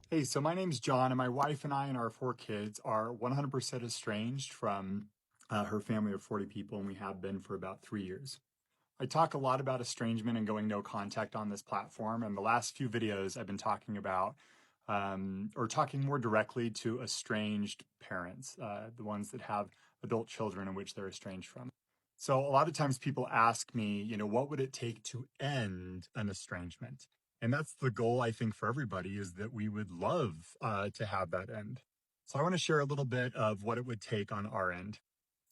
Hey, so my name's John, and my wife and I and our 4 kids are 100% estranged from her family of 40 people, and we have been for about 3 years. I talk a lot about estrangement and going no contact on this platform, and the last few videos I've been talking about or talking more directly to estranged parents, the ones that have adult children in which they're estranged from. So a lot of times people ask me, what would it take to end an estrangement? And that's the goal, I think, for everybody is that we would love to have that end. So I want to share a little bit of what it would take on our end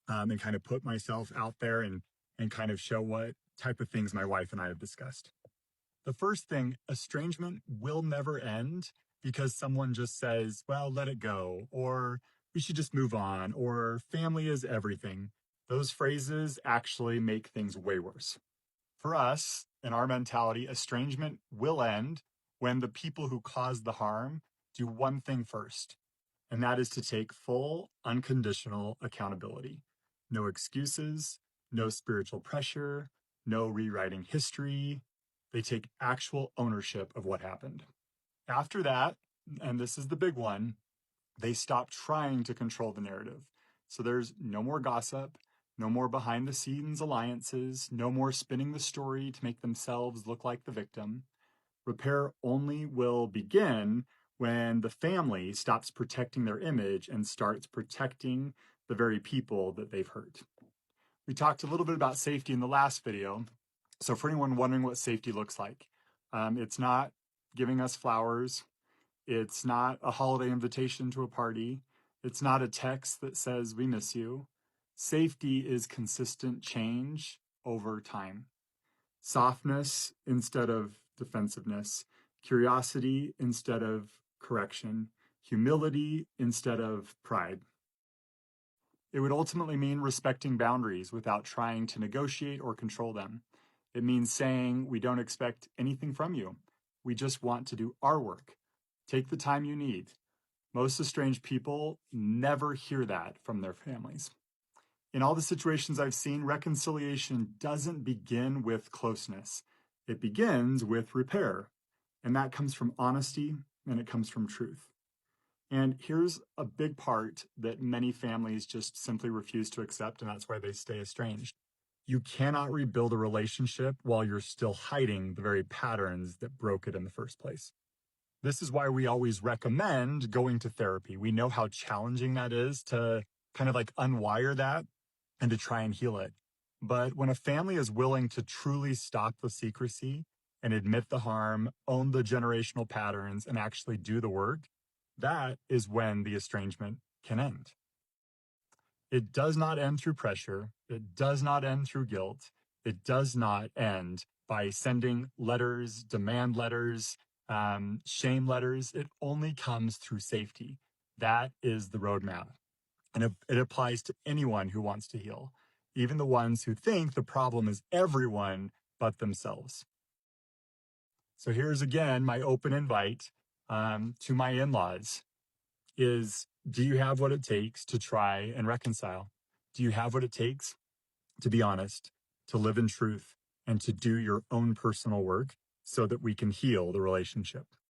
and kind of put myself out there and kind of show what type of things my wife and I have discussed. The first thing, estrangement will never end because someone just says, well, let it go, or we should just move on, or family is everything. Those phrases actually make things way worse. For us, in our mentality, estrangement will end when the people who caused the harm do one thing first, and that is to take full, unconditional accountability. No excuses, no spiritual pressure, no rewriting history. They take actual ownership of what happened. After that, and this is the big one, they stop trying to control the narrative. So there's no more gossip, no more behind the scenes alliances, no more spinning the story to make themselves look like the victim. Repair only will begin when the family stops protecting their image and starts protecting the very people that they've hurt. We talked a little bit about safety in the last video. So for anyone wondering what safety looks like, it's not giving us flowers. It's not a holiday invitation to a party. It's not a text that says we miss you. Safety is consistent change over time. Softness instead of defensiveness. Curiosity instead of correction. Humility instead of pride. It would ultimately mean respecting boundaries without trying to negotiate or control them. It means saying we don't expect anything from you. We just want to do our work. Take the time you need. Most estranged people never hear that from their families. In all the situations I've seen, reconciliation doesn't begin with closeness. It begins with repair. And that comes from honesty and it comes from truth. And here's a big part that many families just simply refuse to accept, and that's why they stay estranged. You cannot rebuild a relationship while you're still hiding the very patterns that broke it in the first place. This is why we always recommend going to therapy. We know how challenging that is to kind of like unwire that and to try and heal it. But when a family is willing to truly stop the secrecy and admit the harm, own the generational patterns, and actually do the work, that is when the estrangement can end. It does not end through pressure. It does not end through guilt. It does not end by sending letters, demand letters, shame letters. It only comes through safety. That is the roadmap. And it applies to anyone who wants to heal, even the ones who think the problem is everyone but themselves. So here's again my open invite to my in-laws is, do you have what it takes to try and reconcile? Do you have what it takes to be honest, to live in truth, and to do your own personal work so that we can heal the relationship?